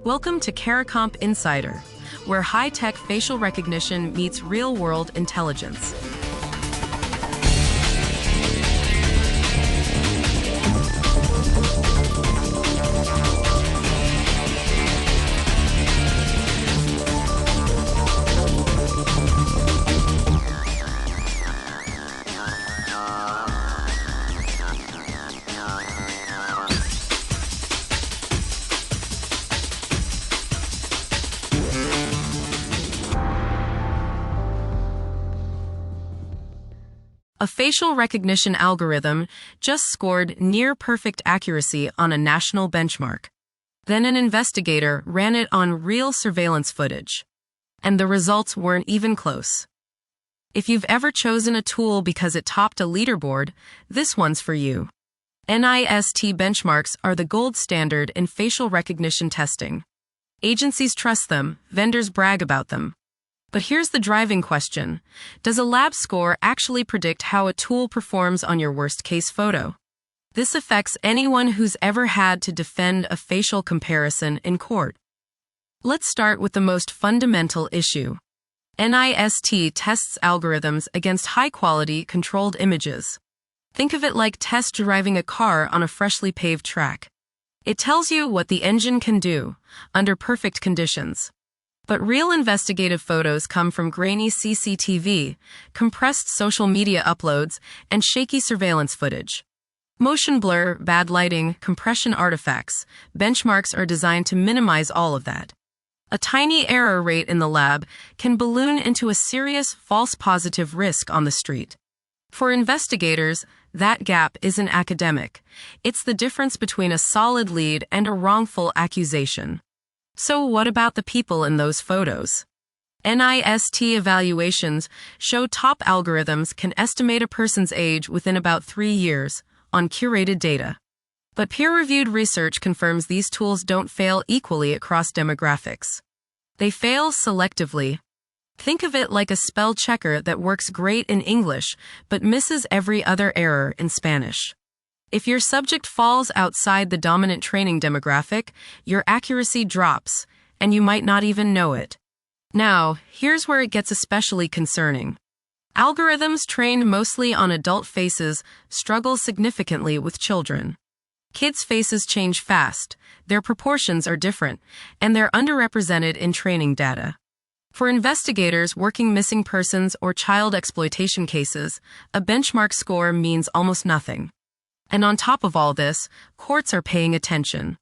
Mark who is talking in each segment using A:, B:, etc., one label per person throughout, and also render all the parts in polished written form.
A: Welcome to CARICOMP Insider, where high-tech facial recognition meets real-world intelligence. A facial recognition algorithm just scored near-perfect accuracy on a national benchmark. Then an investigator ran it on real surveillance footage. And the results weren't even close. If you've ever chosen a tool because it topped a leaderboard, this one's for you. NIST benchmarks are the gold standard in facial recognition testing. Agencies trust them, vendors brag about them. But here's the driving question. Does a lab score actually predict how a tool performs on your worst-case photo? This affects anyone who's ever had to defend a facial comparison in court. Let's start with the most fundamental issue. NIST tests algorithms against high-quality, controlled images. Think of it like test driving a car on a freshly paved track. It tells you what the engine can do, under perfect conditions. But real investigative photos come from grainy CCTV, compressed social media uploads, and shaky surveillance footage. Motion blur, bad lighting, compression artifacts, benchmarks are designed to minimize all of that. A tiny error rate in the lab can balloon into a serious false positive risk on the street. For investigators, that gap isn't academic. It's the difference between a solid lead and a wrongful accusation. So what about the people in those photos? NIST evaluations show top algorithms can estimate a person's age within about 3 years on curated data. But peer-reviewed research confirms these tools don't fail equally across demographics. They fail selectively. Think of it like a spell checker that works great in English but misses every other error in Spanish. If your subject falls outside the dominant training demographic, your accuracy drops, and you might not even know it. Now, here's where it gets especially concerning. Algorithms trained mostly on adult faces struggle significantly with children. Kids' faces change fast, their proportions are different, and they're underrepresented in training data. For investigators working missing persons or child exploitation cases, a benchmark score means almost nothing. And on top of all this, courts are paying attention.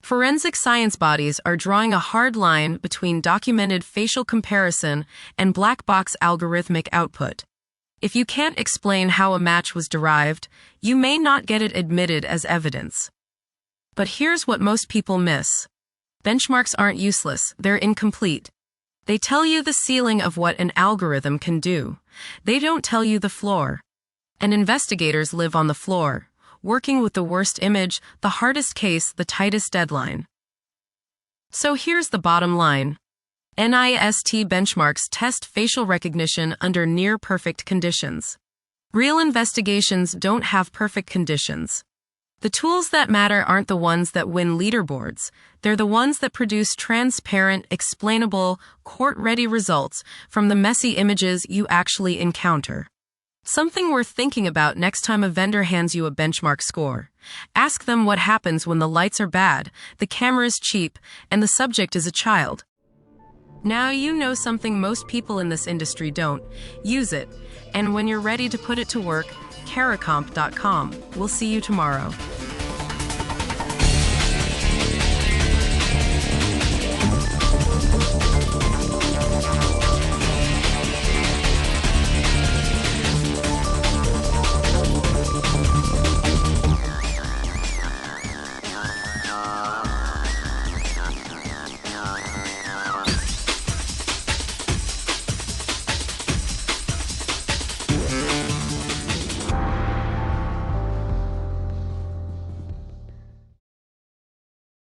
A: Forensic science bodies are drawing a hard line between documented facial comparison and black box algorithmic output. If you can't explain how a match was derived, you may not get it admitted as evidence. But here's what most people miss. Benchmarks aren't useless, they're incomplete. They tell you the ceiling of what an algorithm can do. They don't tell you the floor. And investigators live on the floor, working with the worst image, the hardest case, the tightest deadline. So here's the bottom line. NIST benchmarks test facial recognition under near-perfect conditions. Real investigations don't have perfect conditions. The tools that matter aren't the ones that win leaderboards. They're the ones that produce transparent, explainable, court-ready results from the messy images you actually encounter. Something worth thinking about next time a vendor hands you a benchmark score. Ask them what happens when the lights are bad, the camera is cheap, and the subject is a child. Now you know something most people in this industry don't. Use it. And when you're ready to put it to work, caricomp.com. We'll see you tomorrow.